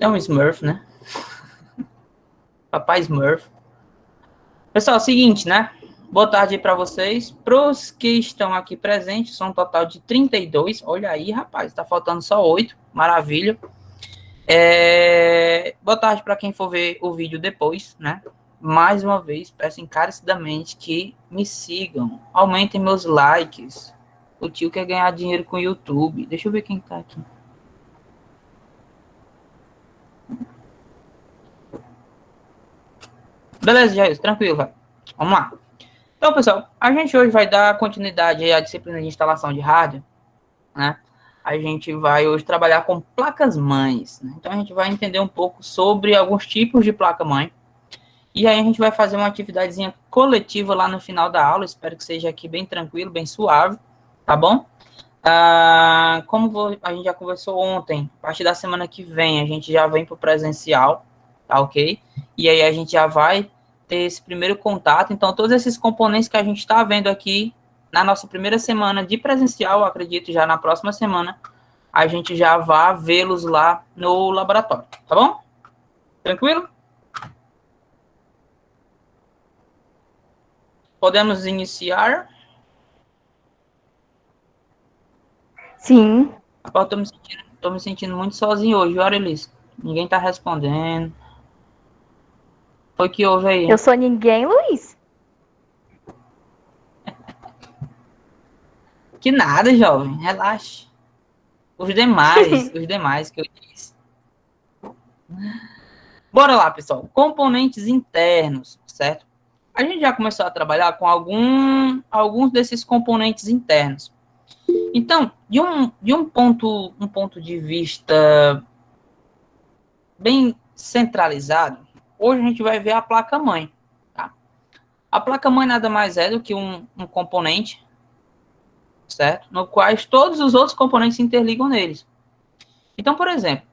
É um Smurf, né? Papai Smurf. Pessoal, seguinte, né? Boa tarde aí para vocês. Para os que estão aqui presentes, são um total de 32. Olha aí, rapaz, tá faltando só 8. Maravilha. Boa tarde para quem for ver o vídeo depois, né? Mais uma vez, peço encarecidamente que me sigam. Aumentem meus likes. O tio quer ganhar dinheiro com o YouTube. Deixa eu ver quem tá aqui. Beleza, Jair, tranquilo, vai. Vamos lá. Então, pessoal, a gente hoje vai dar continuidade à disciplina de instalação de hardware, né? A gente vai hoje trabalhar com placas-mães, né? Então, a gente vai entender um pouco sobre alguns tipos de placa-mãe. E aí a gente vai fazer uma atividadezinha coletiva lá no final da aula. Espero que seja aqui bem tranquilo, bem suave, tá bom? A gente já conversou ontem, a partir da semana que vem a gente já vem para o presencial, tá ok? E aí a gente já vai ter esse primeiro contato. Então, todos esses componentes que a gente está vendo aqui na nossa primeira semana de presencial, acredito já na próxima semana, a gente já vai vê-los lá no laboratório, tá bom? Tranquilo? Podemos iniciar? Sim. Rapaz, tô me sentindo muito sozinho hoje, olha, Elis. Ninguém tá respondendo. Foi que houve aí? Eu sou ninguém, Luiz. Que nada, jovem, relaxe. Os demais que eu disse. Bora lá, pessoal. Componentes internos, certo? A gente já começou a trabalhar com alguns desses componentes internos. Então, de um ponto de vista bem centralizado, hoje a gente vai ver a placa-mãe. Tá? A placa-mãe nada mais é do que um componente, certo? No qual todos os outros componentes se interligam neles. Então, por exemplo,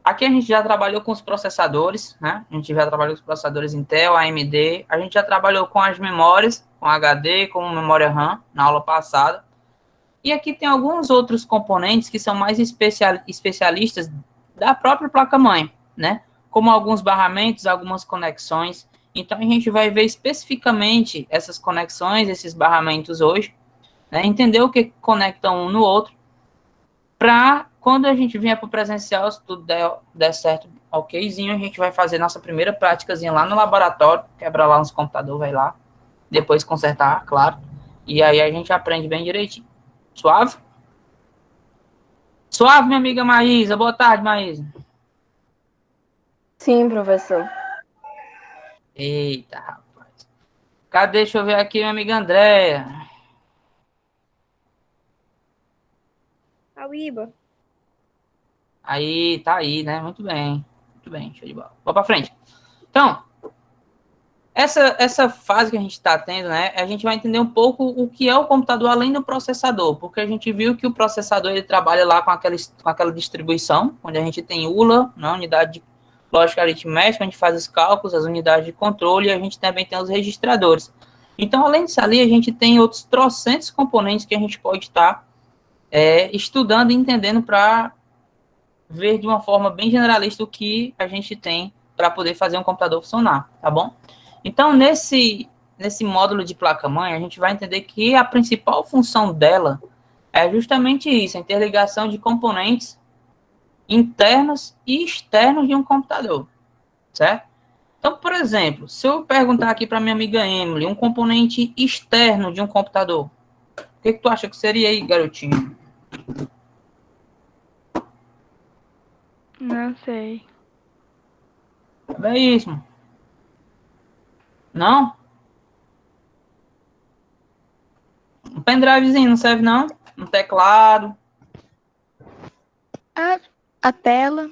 aqui a gente já trabalhou com os processadores, né? A gente já trabalhou com os processadores Intel, AMD, a gente já trabalhou com as memórias, com HD, com memória RAM, na aula passada. E aqui tem alguns outros componentes que são mais especialistas da própria placa-mãe, né? Como alguns barramentos, algumas conexões. Então, a gente vai ver especificamente essas conexões, esses barramentos hoje, né? Entender o que conecta um no outro, para quando a gente vier para o presencial, se tudo der certo, okzinho, a gente vai fazer nossa primeira práticazinha lá no laboratório, quebra lá uns computadores, vai lá, depois consertar, claro, e aí a gente aprende bem direitinho. Suave? Suave, minha amiga Maísa. Boa tarde, Maísa. Sim, professor. Eita, rapaz. Cadê? Deixa eu ver aqui, minha amiga Andréia. Auíba. Aí, tá aí, né? Muito bem. Muito bem, show de bola. Vamos pra frente. Então, essa fase que a gente está tendo, né? A gente vai entender um pouco o que é o computador além do processador, porque a gente viu que o processador ele trabalha lá com aquela distribuição, onde a gente tem ULA, né, unidade de lógica aritmética, a gente faz os cálculos, as unidades de controle, e a gente também tem os registradores. Então, além disso ali, a gente tem outros trocentos componentes que a gente pode estar estudando e entendendo para ver de uma forma bem generalista o que a gente tem para poder fazer um computador funcionar, tá bom? Então, nesse módulo de placa-mãe, a gente vai entender que a principal função dela é justamente isso, a interligação de componentes internos e externos de um computador, certo? Então, por exemplo, se eu perguntar aqui para minha amiga Emily, um componente externo de um computador, o que tu acha que seria aí, garotinho? Não sei. É isso. Não? Um pendrivezinho não serve, não? Um teclado. A tela,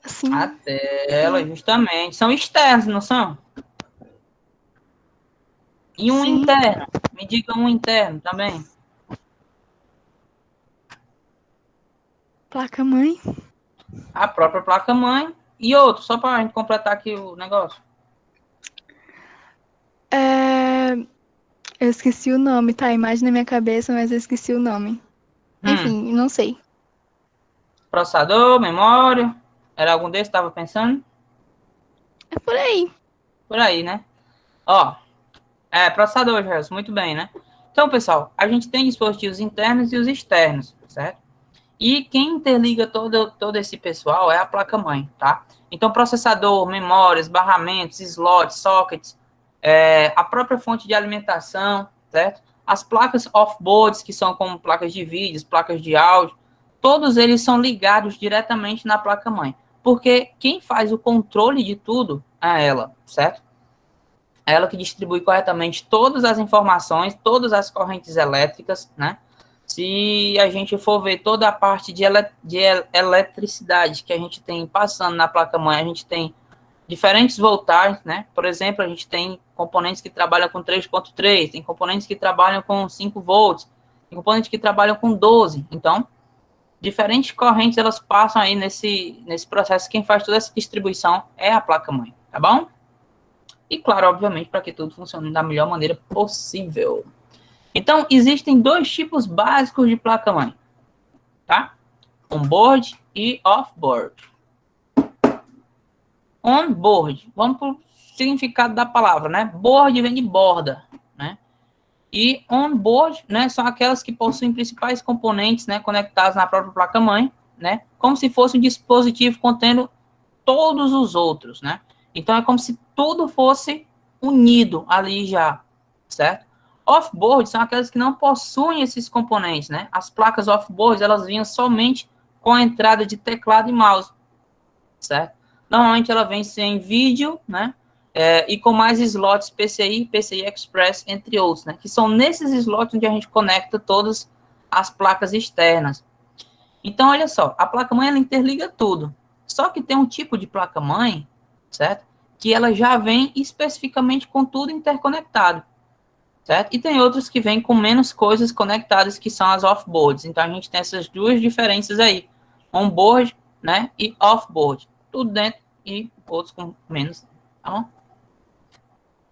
assim. A tela, justamente. São externos, não são? E um Sim. interno. Me diga um interno também. Placa-mãe. A própria placa-mãe. E outro, só para a gente completar aqui o negócio. Eu esqueci o nome, tá? A imagem na minha cabeça, mas eu esqueci o nome. Enfim, não sei. Processador, memória. Era algum desses que estava pensando? É por aí. Por aí, né? Ó, processador, Gerson, muito bem, né? Então, pessoal, a gente tem dispositivos internos e os externos, certo? E quem interliga todo esse pessoal é a placa-mãe, tá? Então, processador, memórias, barramentos, slots, sockets, a própria fonte de alimentação, certo? As placas off-boards, que são como placas de vídeos, placas de áudio, todos eles são ligados diretamente na placa-mãe, porque quem faz o controle de tudo é ela, certo? É ela que distribui corretamente todas as informações, todas as correntes elétricas, né? Se a gente for ver toda a parte de eletricidade que a gente tem passando na placa-mãe, a gente tem diferentes voltagens, né? Por exemplo, a gente tem componentes que trabalham com 3.3, tem componentes que trabalham com 5 volts, tem componentes que trabalham com 12. Então, diferentes correntes, elas passam aí nesse processo. Quem faz toda essa distribuição é a placa-mãe, tá bom? E, claro, obviamente, para que tudo funcione da melhor maneira possível. Então, existem dois tipos básicos de placa-mãe, tá? On-board e off-board. On-board, vamos para o significado da palavra, né? Board vem de borda, né? E on-board, né, são aquelas que possuem principais componentes, né, conectados na própria placa-mãe, né? Como se fosse um dispositivo contendo todos os outros, né? Então, é como se tudo fosse unido ali já, certo? Off-board são aquelas que não possuem esses componentes, né? As placas off-board, elas vinham somente com a entrada de teclado e mouse, certo? Normalmente, ela vem sem vídeo, né? E com mais slots PCI, PCI Express, entre outros, né? Que são nesses slots onde a gente conecta todas as placas externas. Então, olha só, a placa-mãe, ela interliga tudo. Só que tem um tipo de placa-mãe, certo? Que ela já vem especificamente com tudo interconectado, certo? E tem outros que vêm com menos coisas conectadas, que são as off-boards. Então, a gente tem essas duas diferenças aí. On-board, né? E off-board. Tudo dentro e outros com menos, tá bom?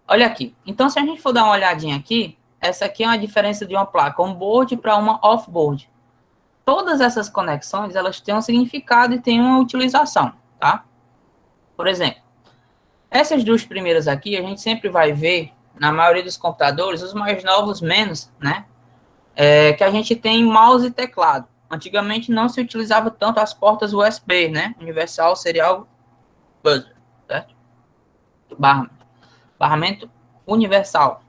Olha aqui. Então, se a gente for dar uma olhadinha aqui, essa aqui é uma diferença de uma placa on-board para uma off-board. Todas essas conexões, elas têm um significado e têm uma utilização, tá? Por exemplo, essas duas primeiras aqui, a gente sempre vai ver, na maioria dos computadores, os mais novos menos, né? Que a gente tem mouse e teclado. Antigamente não se utilizava tanto as portas USB, né? Universal Serial Buzzer, certo? Barramento universal.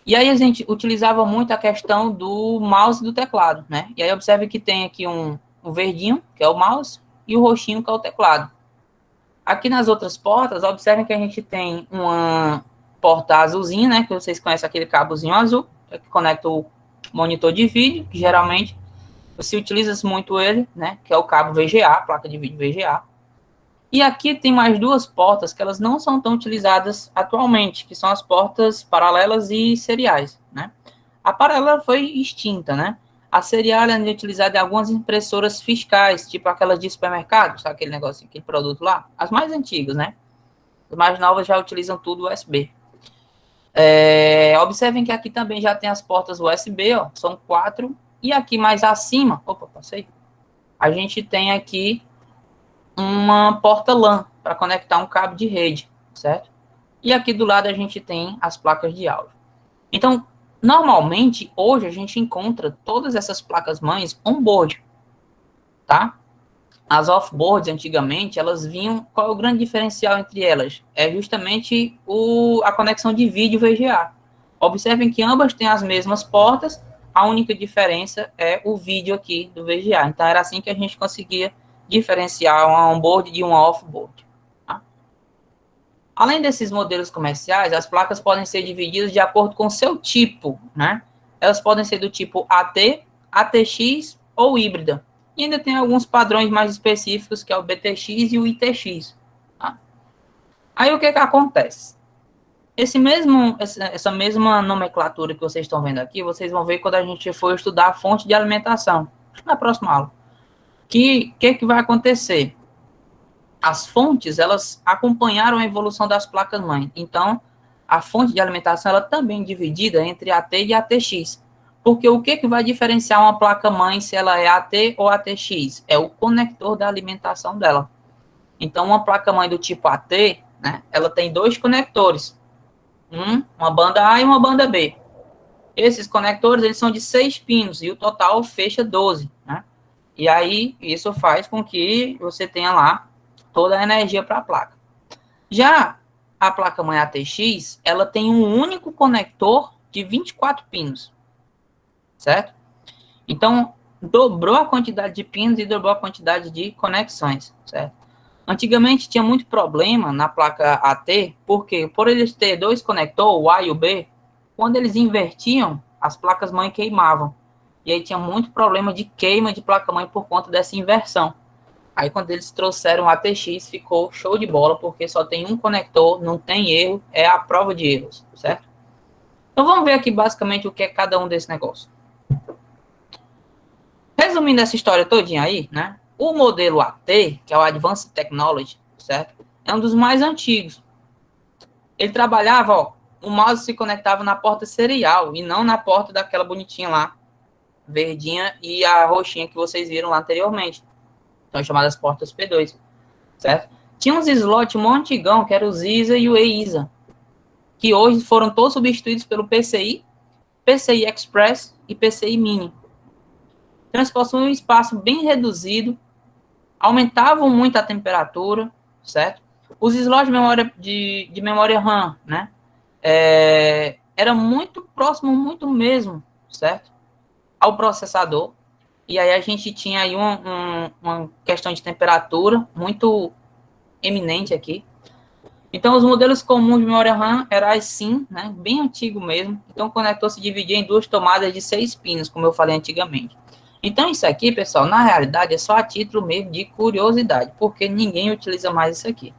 E aí a gente utilizava muito a questão do mouse e do teclado, né? E aí observe que tem aqui um verdinho, que é o mouse, e o roxinho, que é o teclado. Aqui nas outras portas, observem que a gente tem uma porta azulzinha, né? Que vocês conhecem, aquele cabozinho azul, que conecta o monitor de vídeo, que geralmente se utiliza muito ele, né? Que é o cabo VGA, placa de vídeo VGA. E aqui tem mais duas portas que elas não são tão utilizadas atualmente, que são as portas paralelas e seriais, né? A paralela foi extinta, né? A serial é utilizada em algumas impressoras fiscais, tipo aquelas de supermercado, sabe aquele negócio, aquele produto lá? As mais antigas, né? As mais novas já utilizam tudo USB. Observem que aqui também já tem as portas USB, ó, são 4. E aqui mais acima, opa, passei. A gente tem aqui uma porta LAN para conectar um cabo de rede, certo? E aqui do lado a gente tem as placas de áudio. Então, normalmente, hoje a gente encontra todas essas placas-mães on-board, tá? As off-boards, antigamente, elas vinham... Qual é o grande diferencial entre elas? É justamente a conexão de vídeo VGA. Observem que ambas têm as mesmas portas, a única diferença é o vídeo aqui do VGA. Então, era assim que a gente conseguia diferenciar uma on-board de uma off-board. Tá? Além desses modelos comerciais, as placas podem ser divididas de acordo com o seu tipo, né? Elas podem ser do tipo AT, ATX ou híbrida. E ainda tem alguns padrões mais específicos, que é o BTX e o ITX. Tá? Aí o que acontece? Essa mesma nomenclatura que vocês estão vendo aqui, vocês vão ver quando a gente for estudar a fonte de alimentação, na próxima aula. Que vai acontecer? As fontes, elas acompanharam a evolução das placas-mãe. Então, a fonte de alimentação, ela também é dividida entre AT e ATX. Porque o que vai diferenciar uma placa-mãe se ela é AT ou ATX? É o conector da alimentação dela. Então, uma placa-mãe do tipo AT, né, ela tem dois conectores. Uma banda A e uma banda B. Esses conectores, eles são de 6 pinos e o total fecha 12, né? E aí, isso faz com que você tenha lá toda a energia para a placa. Já a placa-mãe ATX, ela tem um único conector de 24 pinos, certo? Então, dobrou a quantidade de pinos e dobrou a quantidade de conexões, certo? Antigamente tinha muito problema na placa AT, porque por eles ter dois conectores, o A e o B, quando eles invertiam, as placas-mãe queimavam. E aí tinha muito problema de queima de placa-mãe por conta dessa inversão. Aí quando eles trouxeram o ATX, ficou show de bola, porque só tem um conector, não tem erro, é a prova de erros, certo? Então vamos ver aqui basicamente o que é cada um desse negócio. Resumindo essa história todinha aí, né? O modelo AT, que é o Advanced Technology, certo? É um dos mais antigos. Ele trabalhava, ó, o mouse se conectava na porta serial e não na porta daquela bonitinha lá, verdinha e a roxinha que vocês viram lá anteriormente. São chamadas portas P2, certo? Tinha uns slots um antigão, que era o ZISA e o EISA, que hoje foram todos substituídos pelo PCI, PCI Express e PCI Mini. Então, eles possuem um espaço bem reduzido, aumentavam muito a temperatura, certo? Os slots de memória RAM, né? Era muito próximo, muito mesmo, certo? Ao processador. E aí a gente tinha aí uma questão de temperatura muito eminente aqui. Então, os modelos comuns de memória RAM eram assim, né? Bem antigo mesmo. Então, o conector se dividia em duas tomadas de 6 pinos, como eu falei antigamente. Então, isso aqui, pessoal, na realidade, é só a título mesmo de curiosidade, porque ninguém utiliza mais isso aqui.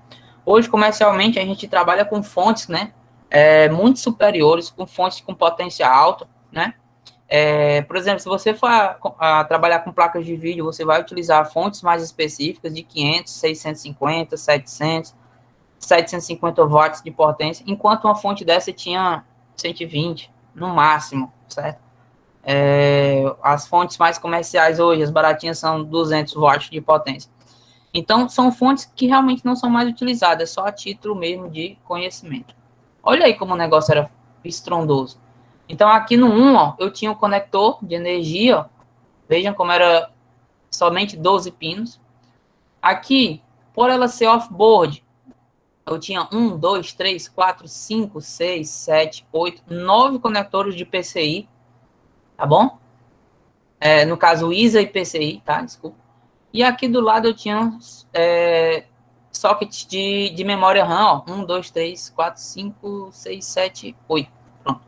Hoje, comercialmente, a gente trabalha com fontes, né? Muito superiores, com fontes com potência alta, né? Por exemplo, se você for trabalhar com placas de vídeo, você vai utilizar fontes mais específicas de 500, 650, 700, 750 watts de potência, enquanto uma fonte dessa tinha 120, no máximo, certo? As fontes mais comerciais hoje, as baratinhas, são 200 watts de potência. Então, são fontes que realmente não são mais utilizadas, só a título mesmo de conhecimento. Olha aí como o negócio era estrondoso. Então, aqui no 1, ó, eu tinha um conector de energia, ó. Vejam como era somente 12 pinos. Aqui, por ela ser off-board, eu tinha 1, 2, 3, 4, 5, 6, 7, 8, 9 conectores de PCI, tá bom? No caso, ISA e PCI, tá? Desculpa. E aqui do lado eu tinha sockets de memória RAM, ó. 1, 2, 3, 4, 5, 6, 7, 8. Pronto.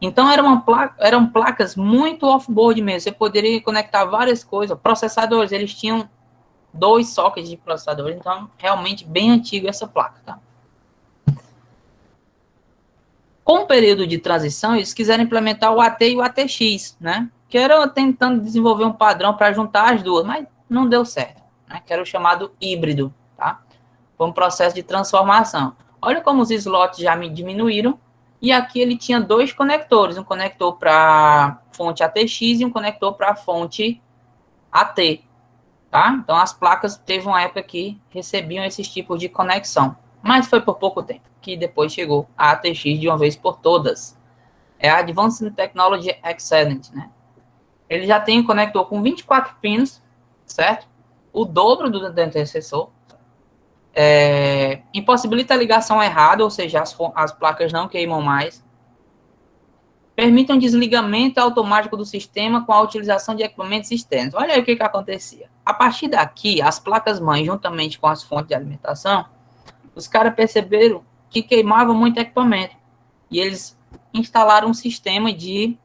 Então, eram placas muito off-board mesmo. Você poderia conectar várias coisas. Processadores, eles tinham 2 sockets de processadores. Então, realmente bem antigo essa placa, tá? Com o período de transição, eles quiseram implementar o AT e o ATX, né? Que era tentando desenvolver um padrão para juntar as duas, mas não deu certo, né? Que era o chamado híbrido, tá? Foi um processo de transformação. Olha como os slots já me diminuíram. E aqui ele tinha 2 conectores, um conector para fonte ATX e um conector para fonte AT, tá? Então, as placas teve uma época que recebiam esses tipos de conexão, mas foi por pouco tempo, que depois chegou a ATX de uma vez por todas. É a Advanced Technology Excellent, né? Ele já tem um conector com 24 pinos, certo? O dobro do antecessor. Impossibilita a ligação errada, ou seja, as placas não queimam mais. Permite um desligamento automático do sistema com a utilização de equipamentos externos. Olha aí o que acontecia. A partir daqui, as placas-mães, juntamente com as fontes de alimentação, os caras perceberam que queimava muito equipamento. E eles instalaram um sistema que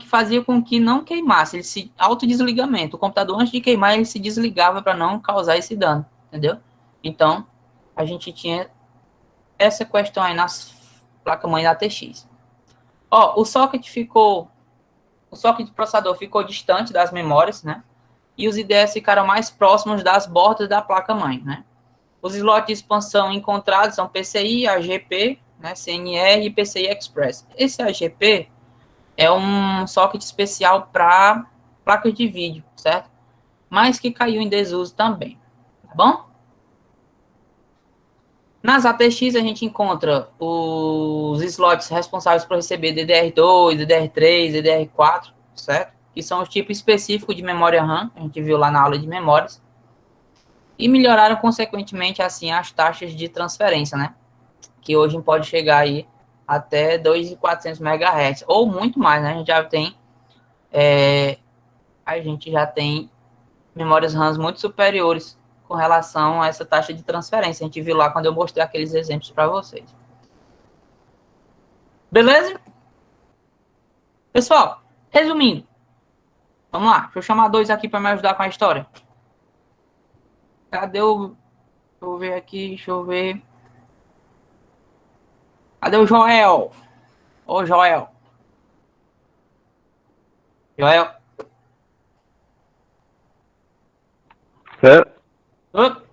fazia com que não queimasse, ele se autodesligamento. O computador, antes de queimar, ele se desligava para não causar esse dano, entendeu? Então, a gente tinha essa questão aí nas placas-mãe da ATX. Ó, o socket do processador ficou distante das memórias, né? E os IDS ficaram mais próximos das bordas da placa-mãe, né? Os slots de expansão encontrados são PCI, AGP, né? CNR e PCI Express. Esse AGP é um socket especial para placas de vídeo, certo? Mas que caiu em desuso também, tá bom? Nas ATX a gente encontra os slots responsáveis por receber DDR2, DDR3, DDR4, certo? Que são os tipos específicos de memória RAM, a gente viu lá na aula de memórias. E melhoraram, consequentemente, assim, as taxas de transferência, né? Que hoje pode chegar aí até 2.400 MHz, ou muito mais, né? A gente já tem memórias RAM muito superiores com relação a essa taxa de transferência. A gente viu lá quando eu mostrei aqueles exemplos para vocês. Beleza? Pessoal, resumindo. Vamos lá. Deixa eu chamar dois aqui para me ajudar com a história. Cadê o... Deixa eu ver aqui, deixa eu ver. Cadê o Joel? Ô, Joel. Joel. Certo?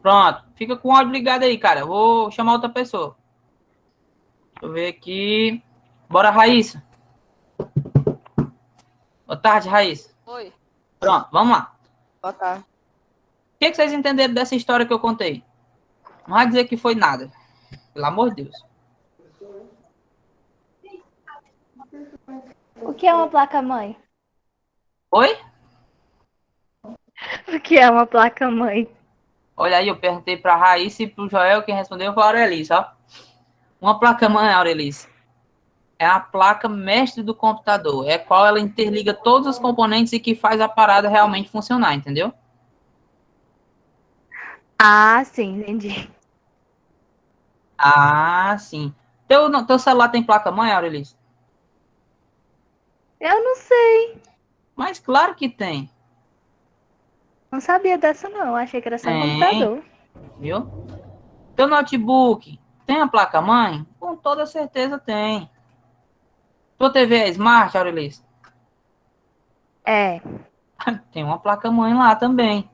Pronto. Fica com o áudio ligado aí, cara. Eu vou chamar outra pessoa. Deixa eu ver aqui. Bora, Raíssa. Boa tarde, Raíssa. Oi. Pronto, vamos lá. Boa tarde. O que vocês entenderam dessa história que eu contei? Não vai dizer que foi nada. Pelo amor de Deus. O que é uma placa-mãe? Oi? O que é uma placa-mãe? Olha aí, eu perguntei para a Raíssa e para o Joel, quem respondeu foi a Aurelice, ó. Uma placa-mãe, Aurelice, é a placa mestre do computador. É a qual ela interliga todos os componentes e que faz a parada realmente funcionar, entendeu? Ah, sim, entendi. Ah, sim. Teu celular tem placa-mãe, Aurelice? Eu não sei. Mas claro que tem. Não sabia dessa, não. Achei que era só em Tem, computador. viu? Teu notebook tem a placa-mãe? Com toda certeza tem. Tua TV é smart, Aurelice? É. Tem uma placa-mãe lá também.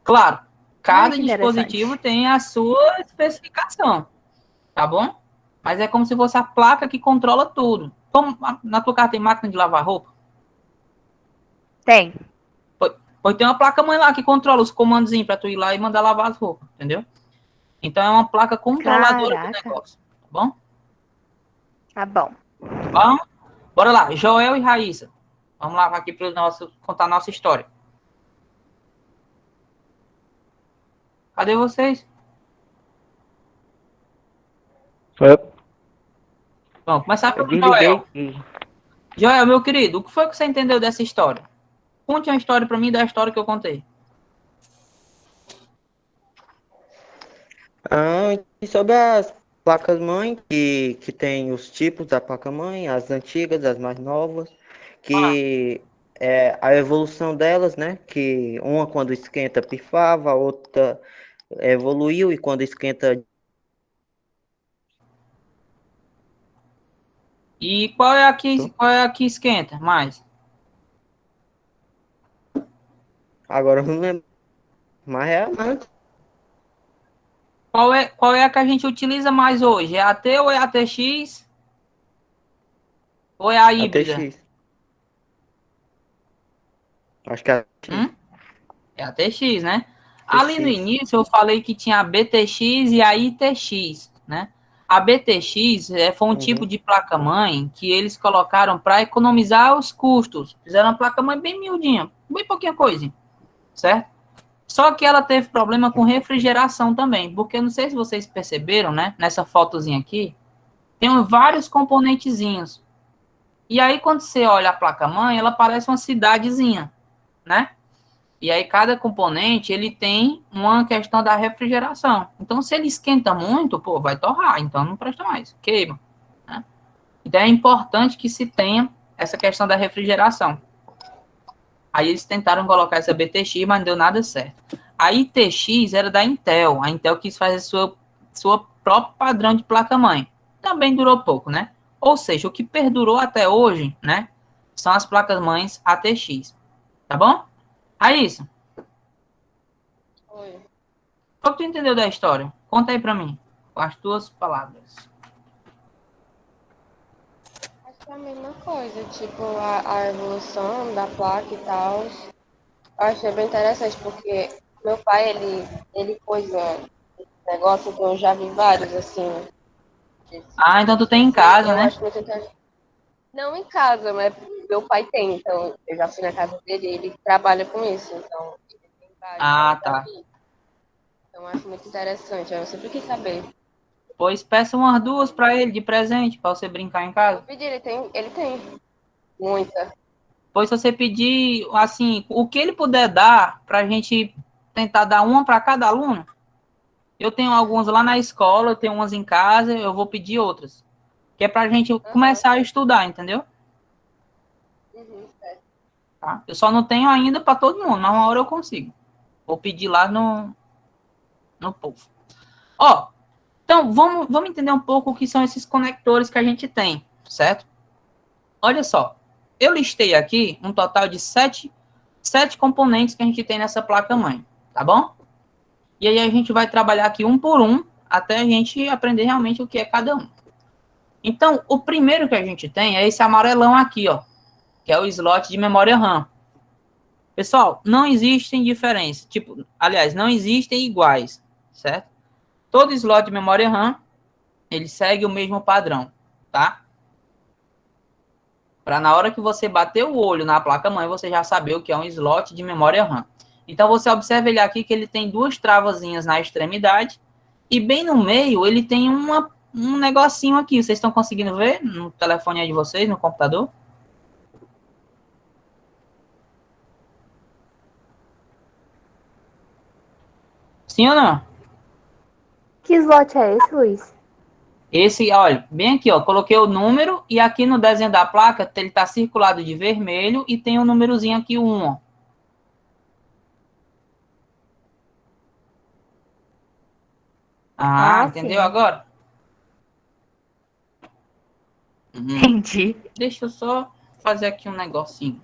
Claro, Ai, cada que dispositivo interessante. tem a sua especificação, tá bom? Mas é como se fosse a placa que controla tudo. Como na tua casa tem máquina de lavar roupa? Tem. Pois tem uma placa-mãe lá que controla os comandozinhos para tu ir lá e mandar lavar as roupas, entendeu? Então é uma placa controladora do Caraca. negócio, tá bom? Tá bom. Tá bom? Bora lá, Joel e Raíssa. Vamos lá aqui para contar a nossa história. Cadê vocês? Certo? Vamos começar Eu pelo desliguei Joel. e... Joel, meu querido, o que foi que você entendeu dessa história? Conte uma história para mim da história que eu contei. E sobre as placas-mãe, que tem os tipos da placa-mãe, as antigas, as mais novas, Ah, que é a evolução delas, né? Que uma quando esquenta pifava, a outra evoluiu e quando esquenta. e qual é a que esquenta mais? Agora eu não lembro. Mas é antes. Qual é a que a gente utiliza mais hoje? É a T ou é a TX? Ou é a A híbrida? TX. Acho que é a TX. Hum? É a TX, né? Ali no TX. início eu falei que tinha a BTX e a ITX, né? A BTX foi um tipo Uhum. de placa-mãe que eles colocaram para economizar os custos. Fizeram uma placa-mãe bem miudinha, bem pouquinha coisa, certo? Só que ela teve problema com refrigeração também, porque eu não sei se vocês perceberam, né? Nessa fotozinha aqui, tem vários componentezinhos. E aí, quando você olha a placa-mãe, ela parece uma cidadezinha, né? E aí, cada componente, ele tem uma questão da refrigeração. Então, se ele esquenta muito, pô, vai torrar, então não presta mais, queima, né? Então, é importante que se tenha essa questão da refrigeração. Aí, eles tentaram colocar essa BTX, mas não deu nada certo. A ITX era da Intel. A Intel quis fazer sua própria padrão de placa-mãe. Também durou pouco, né? Ou seja, o que perdurou até hoje, né, são as placas-mães ATX. Tá bom? Raíssa, Oi. qual que tu entendeu da história? Conta aí pra mim, com as tuas palavras. É a mesma coisa, tipo, a evolução da placa e tal. Eu achei bem interessante, porque meu pai, ele pôs esse negócio, então eu já vi vários, assim, Ah, então tu desses, tem em assim, casa, eu né? acho muito interessante. Não em casa, mas meu pai tem, então eu já fui na casa dele, ele trabalha com isso, então ele tem vários, então Ah, eu já tá. vi. Então eu acho muito interessante, eu sempre quis saber. Pois peça umas duas pra ele de presente, pra você brincar em Eu casa. pedi, ele tem muita. Pois se você pedir, assim, o que ele puder dar pra gente tentar dar uma pra cada aluno. Eu tenho algumas lá na escola, eu tenho umas em casa, eu vou pedir outras. Que é pra gente Aham, começar a estudar, entendeu? certo. Tá? Eu só não tenho ainda pra todo mundo, mas uma hora eu consigo. Vou pedir lá no povo. Ó, então vamos entender um pouco o que são esses conectores que a gente tem, certo? Olha só, eu listei aqui um total de sete componentes que a gente tem nessa placa-mãe, tá bom? E aí a gente vai trabalhar aqui um por um, até a gente aprender realmente o que é cada um. Então, o primeiro que a gente tem é esse amarelão aqui, ó, que é o slot de memória RAM. Pessoal, não existem diferenças, tipo, aliás, não existem iguais, certo? Todo slot de memória RAM, ele segue o mesmo padrão, tá? Para na hora que você bater o olho na placa-mãe, você já saber o que é um slot de memória RAM. Então, você observa ele aqui que ele tem duas travazinhas na extremidade e bem no meio ele tem um negocinho aqui. Vocês estão conseguindo ver no telefone aí de vocês, no computador? Sim ou não? Que slot é esse, Luiz? Esse, olha, bem aqui, ó, coloquei o número e aqui no desenho da placa ele está circulado de vermelho e tem um númerozinho aqui, 1, ó. Ah, Ah, entendeu sim. agora? Entendi. Deixa eu só fazer aqui um negocinho.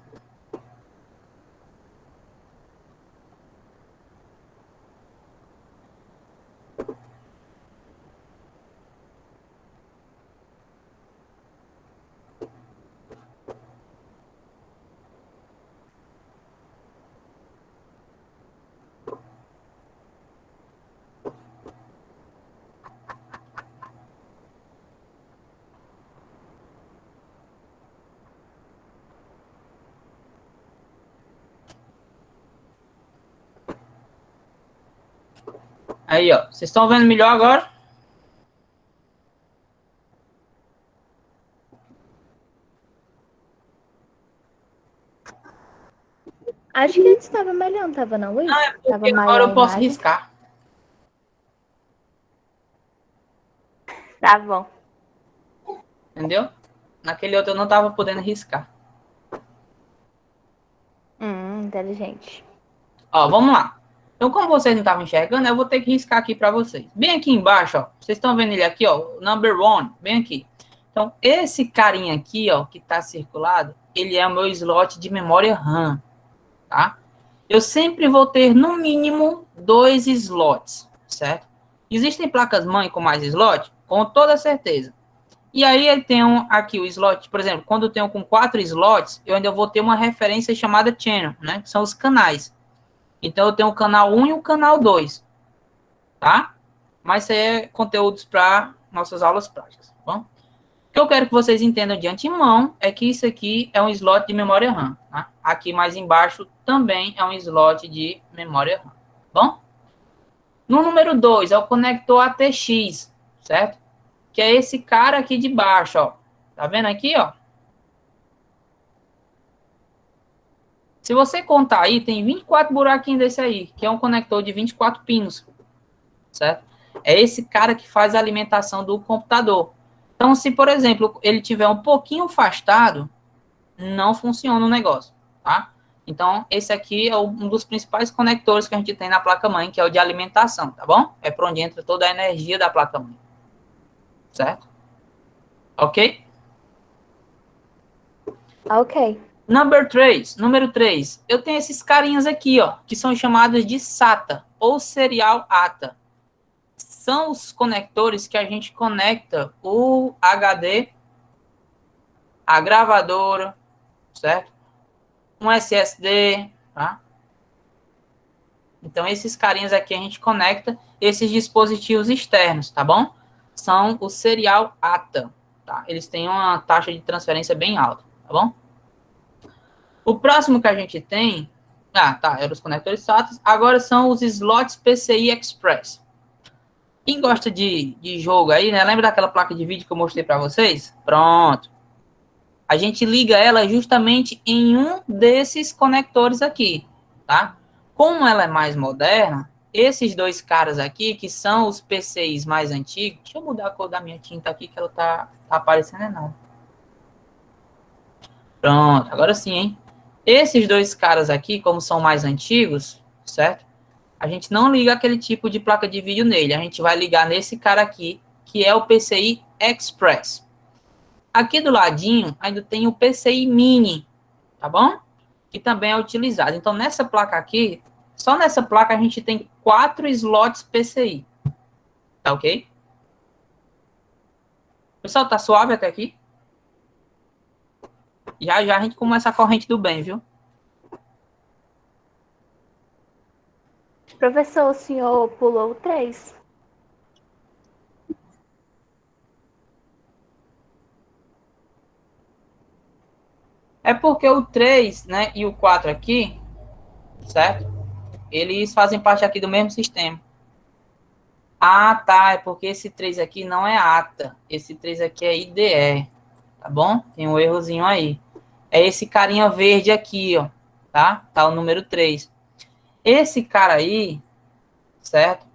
Aí, ó, vocês estão vendo melhor agora? Acho que antes estava melhor, não tava não, Não, Luiz? é Tava porque agora maior a eu posso imagem. riscar, Tá bom. entendeu? Naquele outro eu não tava podendo riscar. Inteligente. Ó, vamos lá. Então, como vocês não estavam enxergando, eu vou ter que riscar aqui para vocês. Bem aqui embaixo, ó. Vocês estão vendo ele aqui, ó. Number one, bem aqui. Então, esse carinha aqui, ó, que está circulado, ele é o meu slot de memória RAM, tá? Eu sempre vou ter, no mínimo, 2 slots, certo? Existem placas-mãe com mais slot? Com toda certeza. E aí eu tenho aqui o slot, por exemplo, quando eu tenho com 4 slots, eu ainda vou ter uma referência chamada channel, né? Que são os canais. Então eu tenho o canal 1 e o canal 2, tá? Mas isso aí é conteúdos para nossas aulas práticas, tá bom? O que eu quero que vocês entendam de antemão é que isso aqui é um slot de memória RAM, tá? Aqui mais embaixo também é um slot de memória RAM, tá bom? No número 2 é o conector ATX, certo? Que é esse cara aqui de baixo, ó. Tá vendo aqui, ó? Se você contar aí, tem 24 buraquinhos desse aí, que é um conector de 24 pinos, certo? É esse cara que faz a alimentação do computador. Então, se, por exemplo, ele tiver um pouquinho afastado, não funciona o negócio, tá? Então, esse aqui é um dos principais conectores que a gente tem na placa-mãe, que é o de alimentação, tá bom? É por onde entra toda a energia da placa-mãe, certo? Ok? Ok. Número 3, eu tenho esses carinhas aqui, ó, que são chamados de SATA, ou Serial ATA. São os conectores que a gente conecta o HD a gravadora, certo? Um SSD, tá? Então, esses carinhas aqui a gente conecta esses dispositivos externos, tá bom? São o serial ATA, tá? Eles têm uma taxa de transferência bem alta, tá bom? O próximo que a gente tem... eram os conectores SATA. Agora são os slots PCI Express. Quem gosta de jogo aí, né? Lembra daquela placa de vídeo que eu mostrei para vocês? Pronto. A gente liga ela justamente em um desses conectores aqui, tá? Como ela é mais moderna, esses dois caras aqui, que são os PCIs mais antigos... Deixa eu mudar a cor da minha tinta aqui, que ela tá aparecendo não. Pronto, agora sim, hein? Esses dois caras aqui, como são mais antigos, certo? A gente não liga aquele tipo de placa de vídeo nele. A gente vai ligar nesse cara aqui, que é o PCI Express. Aqui do ladinho, ainda tem o PCI Mini, tá bom? Que também é utilizado. Então, nessa placa aqui, só nessa placa a gente tem 4 slots PCI. Tá ok? Pessoal, tá suave até aqui? Já já a gente começa a corrente do bem, viu? Professor, o senhor pulou o 3? É porque o 3, né, e o 4 aqui, certo? Eles fazem parte aqui do mesmo sistema. Ah, tá, é porque esse 3 aqui não é ATA. Esse 3 aqui é IDE, tá bom? Tem um errozinho aí. É esse carinha verde aqui, ó, tá? Tá o número 3. Esse cara aí, certo?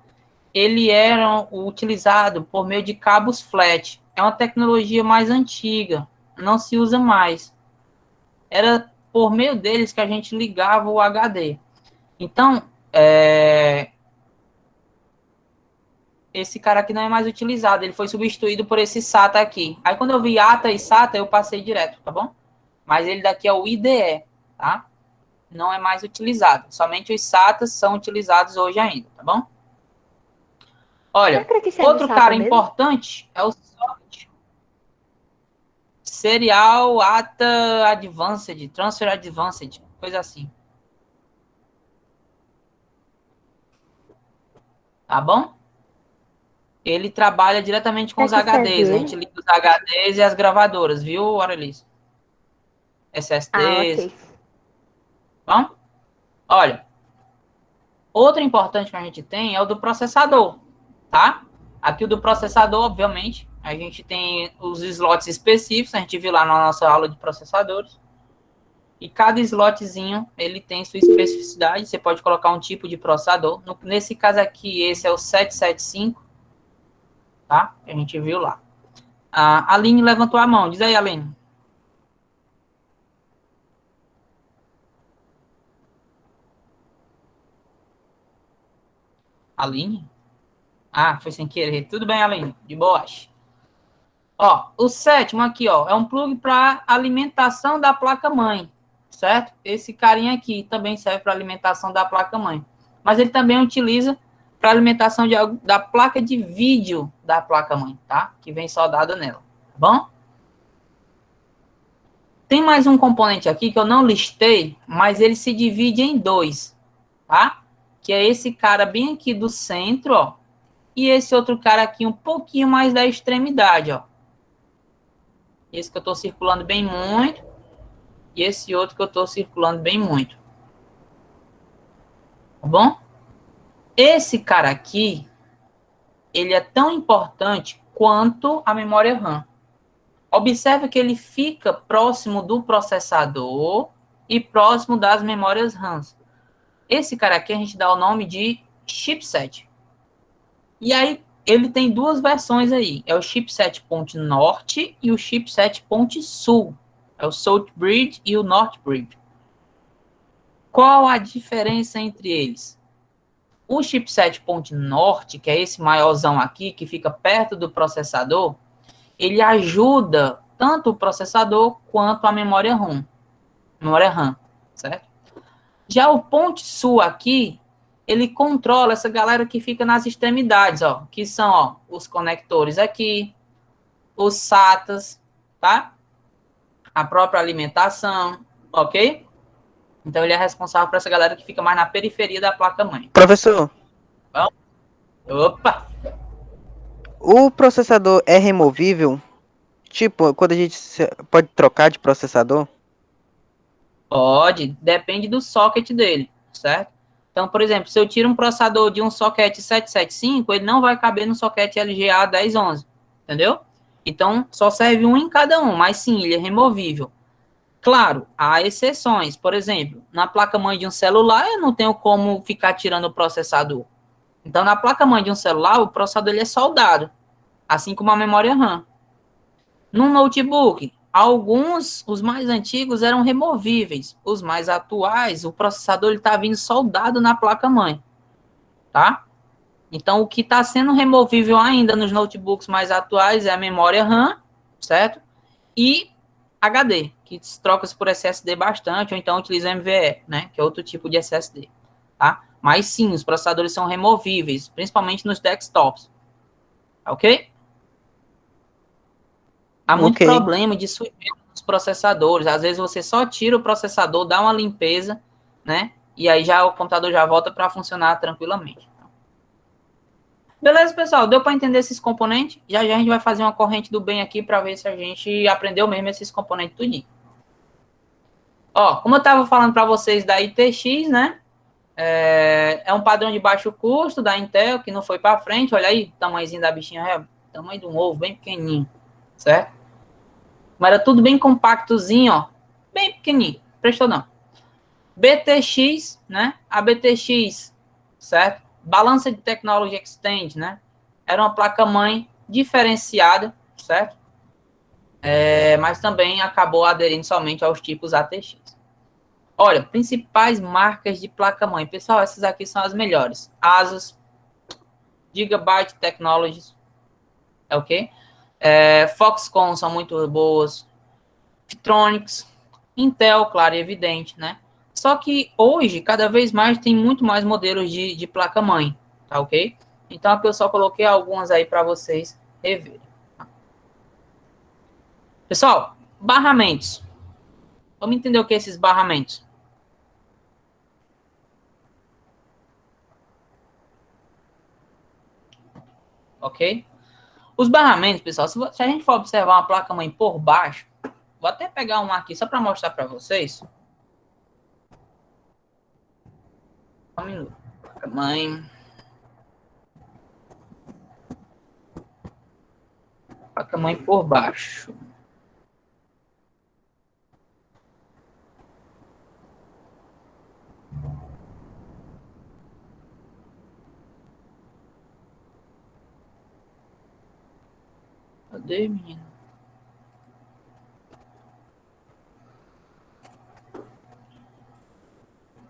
Ele era utilizado por meio de cabos flat. É uma tecnologia mais antiga, não se usa mais. Era por meio deles que a gente ligava o HD. Então, esse cara aqui não é mais utilizado, ele foi substituído por esse SATA aqui. Aí quando eu vi ATA e SATA, eu passei direto, tá bom? Mas ele daqui é o IDE, tá? Não é mais utilizado. Somente os SATAs são utilizados hoje ainda, tá bom? Olha, outro cara importante é o SOCT. Serial ATA Advanced, Transfer Advanced, coisa assim. Tá bom? Ele trabalha diretamente com os HDs. A gente liga os HDs e as gravadoras, viu, Aurelice? SSDs. Ok. Bom? Olha, outro importante que a gente tem é o do processador, tá? Aqui o do processador, obviamente, a gente tem os slots específicos, a gente viu lá na nossa aula de processadores. E cada slotzinho, ele tem sua especificidade. Você pode colocar um tipo de processador. Nesse caso aqui, esse é o 775, tá? A gente viu lá. A Aline levantou a mão. Diz aí, Aline. Aline? Ah, foi sem querer. Tudo bem, Aline. De boas. Ó, o sétimo aqui, ó, é um plug para alimentação da placa-mãe, certo? Esse carinha aqui também serve para alimentação da placa-mãe. Mas ele também utiliza para alimentação da placa de vídeo da placa-mãe, tá? Que vem soldada nela, tá bom? Tem mais um componente aqui que eu não listei, mas ele se divide em dois, tá? Que é esse cara bem aqui do centro, ó. E esse outro cara aqui um pouquinho mais da extremidade, ó. Esse que eu estou circulando bem muito. E esse outro que eu estou circulando bem muito. Tá bom? Esse cara aqui, ele é tão importante quanto a memória RAM. Observe que ele fica próximo do processador e próximo das memórias RAMs. Esse cara aqui a gente dá o nome de chipset. E aí, ele tem duas versões aí. É o chipset ponte norte e o chipset ponte sul. É o South Bridge e o North Bridge. Qual a diferença entre eles? O chipset ponte norte, que é esse maiorzão aqui, que fica perto do processador, ele ajuda tanto o processador quanto a memória RAM, certo? Já o ponte sul aqui, ele controla essa galera que fica nas extremidades, ó, que são, ó, os conectores aqui, os SATAs, tá? a própria alimentação, ok? Então, ele é responsável por essa galera que fica mais na periferia da placa-mãe. Professor, Opa! o processador é removível? Tipo, quando a gente pode trocar de processador? Pode, depende do socket dele, certo? Então, por exemplo, se eu tiro um processador de um socket 775, ele não vai caber no socket LGA 1011, entendeu? Então, só serve um em cada um, mas sim, ele é removível. Claro, há exceções. Por exemplo, na placa-mãe de um celular, eu não tenho como ficar tirando o processador. Então, na placa-mãe de um celular, o processador ele é soldado, assim como a memória RAM. Num notebook, alguns, os mais antigos, eram removíveis. Os mais atuais, o processador está vindo soldado na placa-mãe, tá? Então, o que está sendo removível ainda nos notebooks mais atuais é a memória RAM, certo? E HD, que troca-se por SSD bastante, ou então utiliza MVE, né? Que é outro tipo de SSD, tá? Mas sim, os processadores são removíveis, principalmente nos desktops, ok? Há muito problema de sujeira nos processadores. Às vezes você só tira o processador, dá uma limpeza, né? E aí já o computador já volta para funcionar tranquilamente. Beleza, pessoal? Deu para entender esses componentes? Já já a gente vai fazer uma corrente do bem aqui para ver se a gente aprendeu mesmo esses componentes tudinho. Ó, como eu estava falando para vocês da ITX, né? É um padrão de baixo custo da Intel, que não foi para frente. Olha aí, o tamanhozinho da bichinha, tamanho de um ovo, bem pequenininho, certo? Mas era tudo bem compactozinho, ó, bem pequenininho, prestou não. BTX, né? A BTX, certo? Balança de Technology Extend, né? Era uma placa-mãe diferenciada, certo? Mas também acabou aderindo somente aos tipos ATX. Olha, principais marcas de placa-mãe. Pessoal, essas aqui são as melhores. Asus, Gigabyte Technologies, é o quê? Foxconn são muito boas. Photronics, Intel, claro e evidente, né? Só que hoje, cada vez mais, tem muito mais modelos de placa-mãe, tá ok? Então, aqui eu só coloquei algumas aí para vocês reverem. Pessoal, barramentos. Vamos entender o que é esses barramentos. Ok? Os barramentos, pessoal, se a gente for observar uma placa-mãe por baixo, vou até pegar um aqui só para mostrar para vocês. Um minuto. Placa-mãe. Placa-mãe por baixo. Cadê, menino?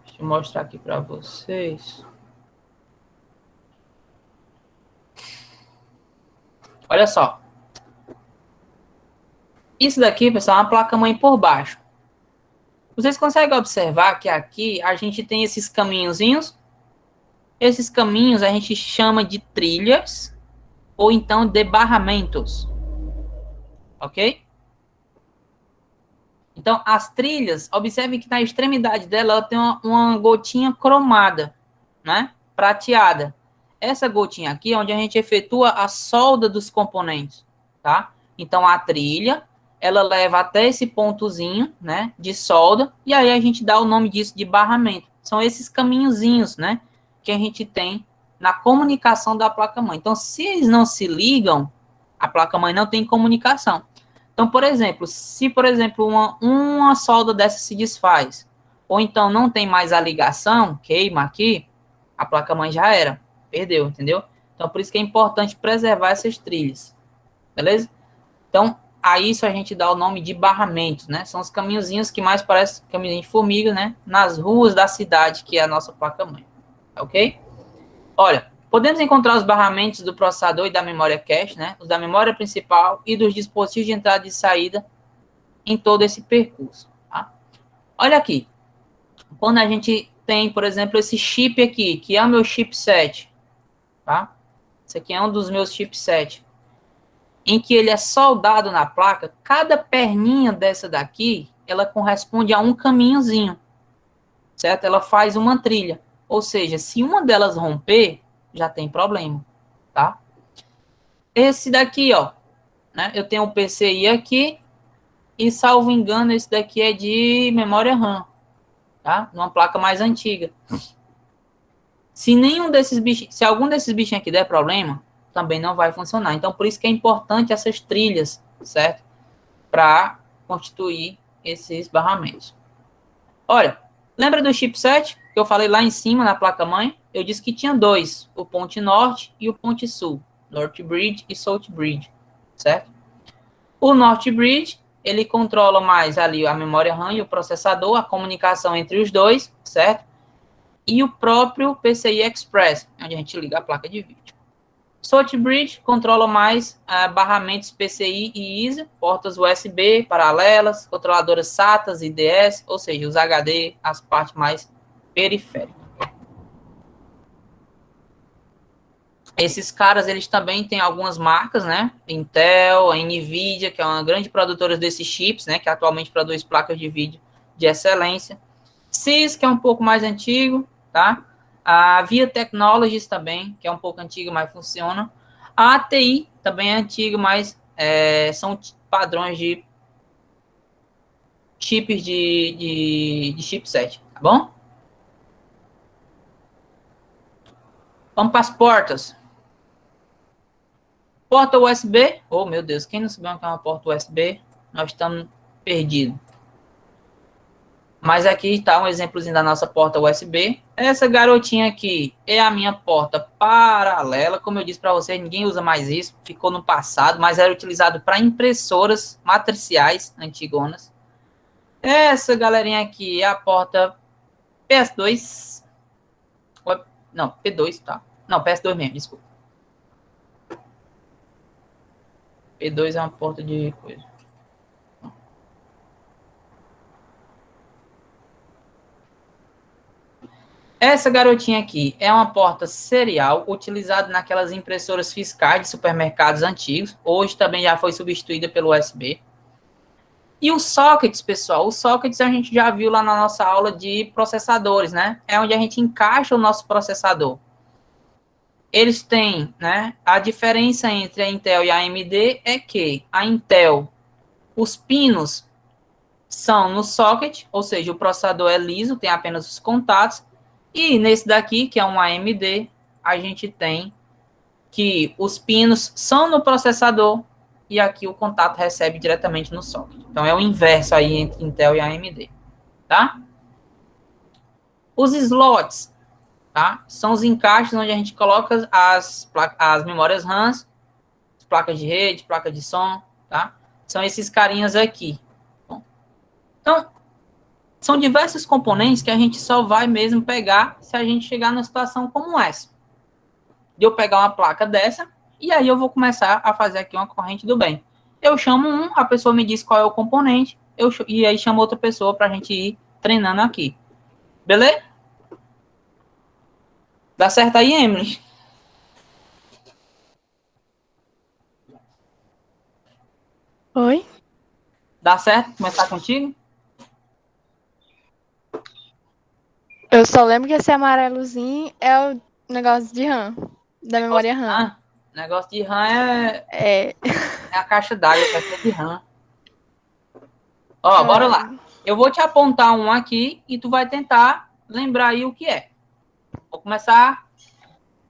Deixa eu mostrar aqui para vocês. Olha só. Isso daqui, pessoal, é uma placa-mãe por baixo. Vocês conseguem observar que aqui a gente tem esses caminhozinhos? Esses caminhos a gente chama de trilhas ou então de barramentos. Ok? Então, as trilhas, observe que na extremidade dela ela tem uma gotinha cromada, né? Prateada. Essa gotinha aqui é onde a gente efetua a solda dos componentes, tá? Então, a trilha, ela leva até esse pontozinho, né? De solda, e aí a gente dá o nome disso de barramento. São esses caminhozinhos, né? Que a gente tem na comunicação da placa-mãe. Então, se eles não se ligam, a placa-mãe não tem comunicação. Então, por exemplo, se, por exemplo, uma solda dessa se desfaz, ou então não tem mais a ligação, queima aqui, a placa-mãe já era, perdeu, entendeu? Então, por isso que é importante preservar essas trilhas, beleza? Então, a isso a gente dá o nome de barramentos, né? São os caminhozinhos que mais parecem caminho de formiga, né? Nas ruas da cidade, que é a nossa placa-mãe, ok? Olha, podemos encontrar os barramentos do processador e da memória cache, né? Os da memória principal e dos dispositivos de entrada e saída em todo esse percurso, tá? Olha aqui. Quando a gente tem, por exemplo, esse chip aqui, que é o meu chipset, tá? Esse aqui é um dos meus chipset. em que ele é soldado na placa, cada perninha dessa daqui, ela corresponde a um caminhozinho, certo? Ela faz uma trilha. Ou seja, se uma delas romper, já tem problema, tá? Esse daqui, ó, né? Eu tenho um PCI aqui e, salvo engano, esse daqui é de memória RAM, tá? Numa placa mais antiga. Se algum desses bichinhos aqui der problema, também não vai funcionar. Então, por isso que é importante essas trilhas, certo? Para constituir esses barramentos. Olha, lembra do chipset que eu falei lá em cima na placa-mãe? Eu disse que tinha dois, o ponte norte e o ponte sul. North Bridge e South Bridge, certo? O North Bridge, ele controla mais ali a memória RAM e o processador, a comunicação entre os dois, certo? E o próprio PCI Express, onde a gente liga a placa de vídeo. South Bridge controla mais barramentos PCI e ISA, portas USB paralelas, controladoras SATAs e DS, ou seja, os HD, as partes mais periféricas. Esses caras, eles também têm algumas marcas, né? Intel, a NVIDIA, que é uma grande produtora desses chips, né? Que atualmente produz placas de vídeo de excelência. CIS, que é um pouco mais antigo, tá? A Via Technologies também, que é um pouco antiga, mas funciona. A ATI também é antiga, mas são padrões de chips de chipset, tá bom? Vamos para as portas. Porta USB. Oh, meu Deus, quem não sabe o que é uma porta USB, nós estamos perdidos. Mas aqui está um exemplozinho da nossa porta USB. Essa garotinha aqui é a minha porta paralela. Como eu disse para vocês, ninguém usa mais isso. Ficou no passado, mas era utilizado para impressoras matriciais antigonas. Essa galerinha aqui é a porta PS2. Não, P2, tá? Não, PS2 mesmo, desculpa. P2 é uma porta de coisa. Essa garotinha aqui é uma porta serial utilizada naquelas impressoras fiscais de supermercados antigos. Hoje também já foi substituída pelo USB. E os sockets, pessoal, os sockets a gente já viu lá na nossa aula de processadores, né? É onde a gente encaixa o nosso processador. Eles têm, né? A diferença entre a Intel e a AMD é que a Intel, os pinos são no socket, ou seja, o processador é liso, tem apenas os contatos. E nesse daqui, que é um AMD, a gente tem que os pinos são no processador e aqui o contato recebe diretamente no socket. Então, é o inverso aí entre Intel e AMD, tá? Os slots, tá? São os encaixes onde a gente coloca as memórias RAM, placas de rede, placas de som, tá? São esses carinhas aqui. Bom, então, são diversos componentes que a gente só vai mesmo pegar se a gente chegar numa situação como essa. De eu pegar uma placa dessa, e aí eu vou começar a fazer aqui uma corrente do bem. Eu chamo a pessoa me diz qual é o componente, e aí chamo outra pessoa para a gente ir treinando aqui. Beleza? Dá certo aí, Emily? Oi? Dá certo começar contigo? Eu só lembro que esse amarelozinho é o negócio de RAM, da memória RAM. Negócio de RAM É. é a caixa d'água, caixa de RAM. Ó, bora lá. Eu vou te apontar um aqui e tu vai tentar lembrar aí o que é. Vou começar.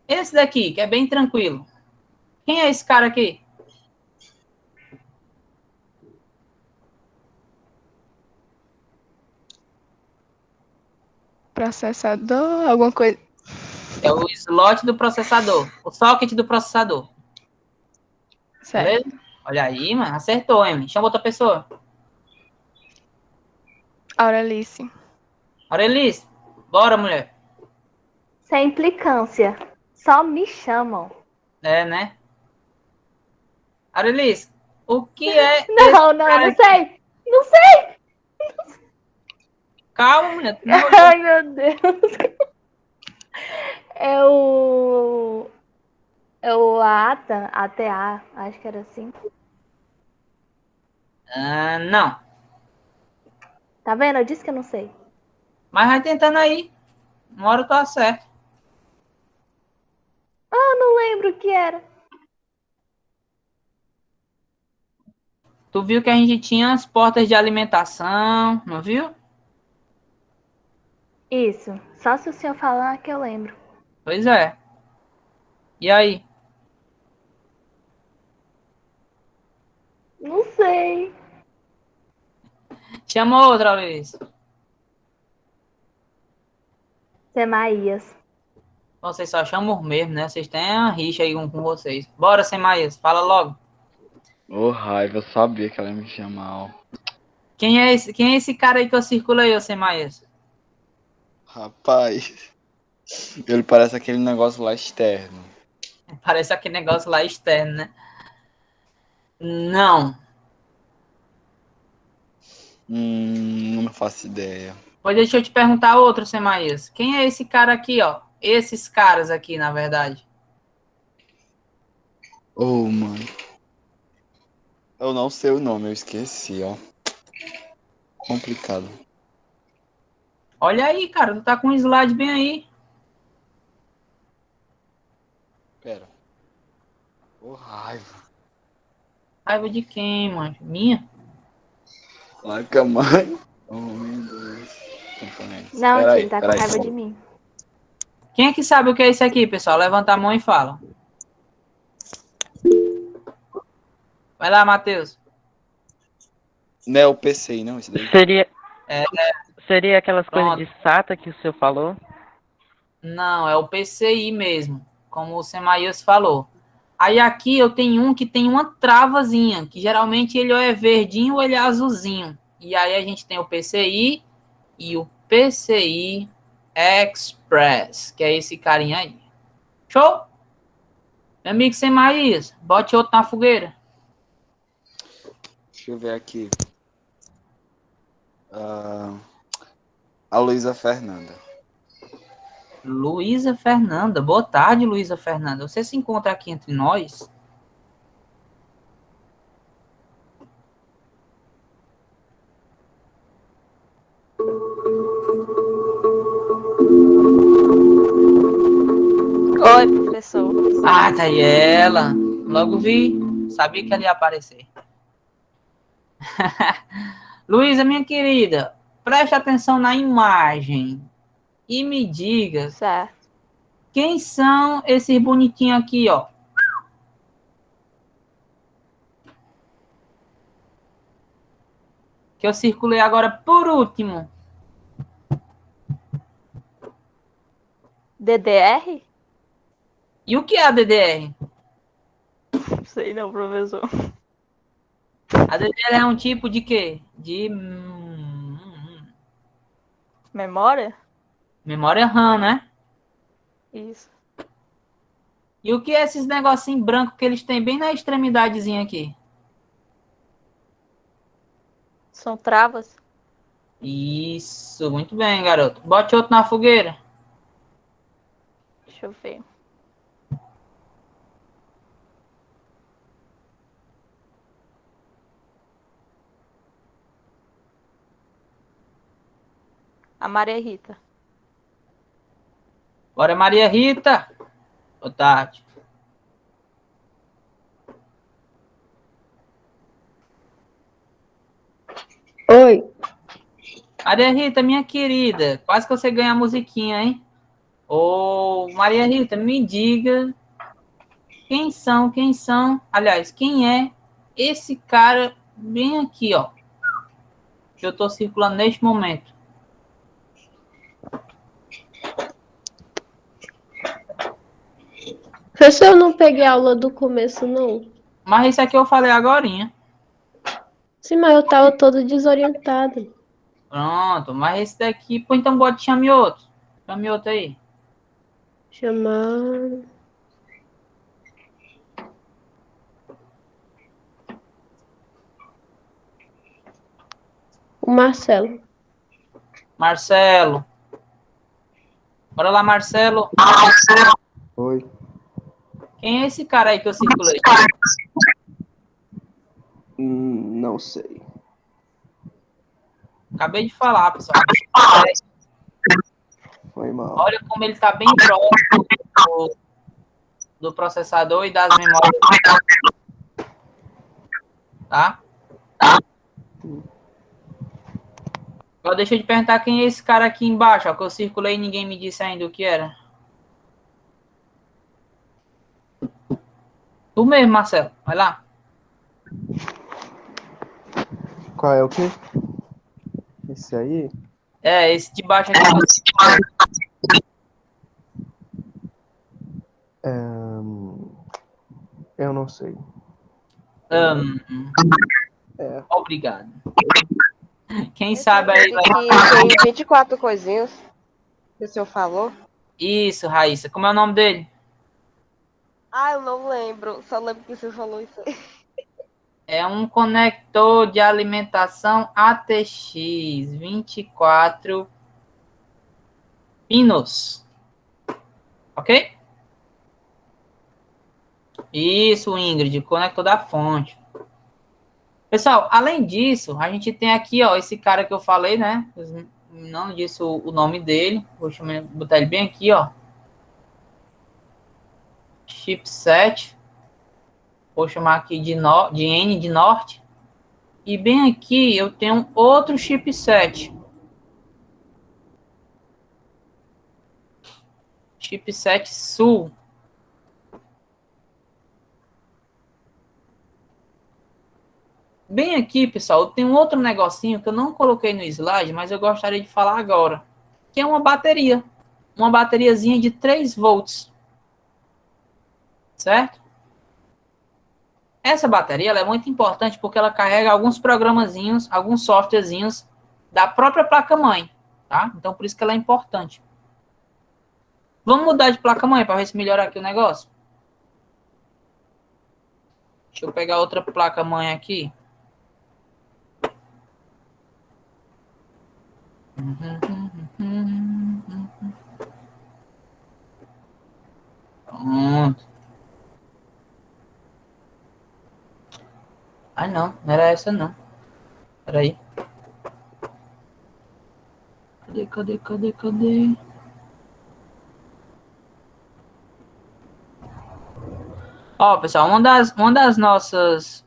Esse daqui, que é bem tranquilo. Quem é esse cara aqui? Processador, alguma coisa. É o slot do processador. O socket do processador. Certo. Beleza? Olha aí, mano. Acertou, Emily. Chama outra pessoa. Aurelice. Aurelice. Bora, mulher. Sem implicância. Só me chamam. É, né? Aurelice, o que é... Não, não sei. Não sei. Calma, mulher. Não, Ai, meu Deus. É o O ATA, ATA, acho que era assim. Não. Tá vendo? Eu disse que eu não sei. Mas vai tentando aí. Uma hora tu acerta. Eu não lembro o que era. Tu viu que a gente tinha as portas de alimentação, não viu? Isso. Só se o senhor falar que eu lembro. Pois é. E aí? Não sei. Chama outra vez. Semaías. Vocês só chamam mesmo, né? Vocês têm a rixa aí um com vocês. Bora, Semaías. Fala logo. Ô, raiva, eu sabia que ela ia me chamar, ó. Quem é esse cara aí que eu circulei, ô Semaías? Rapaz, ele parece aquele negócio lá externo. Parece aquele negócio lá externo, né? Não. Não faço ideia. Pois deixa eu te perguntar outro, Semaías. Quem é esse cara aqui, ó? Esses caras aqui, na verdade. Ô, mano. Eu não sei o nome, eu esqueci, ó. Complicado. Olha aí, cara. Tu tá com um slide bem aí. Pera. Ô, raiva. Raiva de quem, mano? Minha? Placa mãe. Dois. Componentes. Não, Pera tio, aí, ele tá com pera aí. raiva de mim. Quem é que sabe o que é isso aqui, pessoal? Levanta a mão e fala. Vai lá, Matheus. Não é o PCI, não, esse daí? Seria aquelas Pronto. coisas de SATA que o senhor falou? Não, é o PCI mesmo, como o Semaías falou. Aí aqui eu tenho um que tem uma travazinha, que geralmente ele ou é verdinho ou ele é azulzinho. E aí a gente tem o PCI e o PCI Express, que é esse carinha aí. Show? Meu amigo Semaías, bote outro na fogueira. Deixa eu ver aqui. A Luísa Fernanda. Luísa Fernanda. Boa tarde, Luísa Fernanda. Você se encontra aqui entre nós? Oi, professor. Ah, tá aí ela. Logo vi. Sabia que ela ia aparecer. Luísa, minha querida, preste atenção na imagem e me diga Certo. quem são esses bonitinhos aqui, ó. Que eu circulei agora por último. DDR? E o que é a DDR? Não sei não, professor. A DDR é um tipo de quê? De Memória? memória RAM, né? Isso. E o que é esses negocinhos brancos que eles têm bem na extremidadezinha aqui? São travas? Isso, muito bem, garoto. Bote outro na fogueira. Deixa eu ver. A Maria Rita. Bora, Maria Rita. Boa tarde. Oi. Maria Rita, minha querida, quase que você ganha a musiquinha, hein? Ô, Maria Rita, me diga quem são, aliás, quem é esse cara bem aqui, ó, que eu tô circulando neste momento. Professor, eu não peguei a aula do começo, não. Mas isso aqui eu falei agorinha. Sim, mas eu tava todo desorientada. Pronto, mas esse daqui, pô, então chame outro. Chame outro aí. Chamar. O Marcelo. Marcelo. Bora lá, Marcelo. Oi. Quem é esse cara aí que eu circulei? Não sei. Acabei de falar, pessoal. Foi mal. Olha como ele está bem próximo do processador e das memórias. Tá? Agora deixa eu te perguntar quem é esse cara aqui embaixo, ó, que eu circulei e ninguém me disse ainda o que era. Tu mesmo, Marcelo. Vai lá. Qual é o quê? Esse aí? É, esse de baixo aqui. Eu não sei. Obrigado. Quem Esse sabe aí aqui vai... que tem 24 coisinhas que o senhor falou. Isso, Raíssa. Como é o nome dele? Ah, eu não lembro. Só lembro que o senhor falou isso aí. É um conector de alimentação ATX 24 pinos. Ok? Isso, Ingrid, conector da fonte. Pessoal, além disso, a gente tem aqui, ó, esse cara que eu falei, né? Não disse o nome dele. Vou botar ele bem aqui, ó. Chipset. Vou chamar aqui de N de norte. E bem aqui eu tenho outro chipset. Chipset sul. Bem aqui, pessoal, tem um outro negocinho que eu não coloquei no slide, mas eu gostaria de falar agora. Que é uma bateria. Uma bateriazinha de 3 volts. Certo? Essa bateria ela é muito importante porque ela carrega alguns programazinhos, alguns softwarezinhos da própria placa-mãe. Tá? Então, por isso que ela é importante. Vamos mudar de placa-mãe para ver se melhora aqui o negócio. Deixa eu pegar outra placa-mãe aqui. Pronto. Ai, não era essa não. Peraí. Cadê? Ó, pessoal, uma das nossas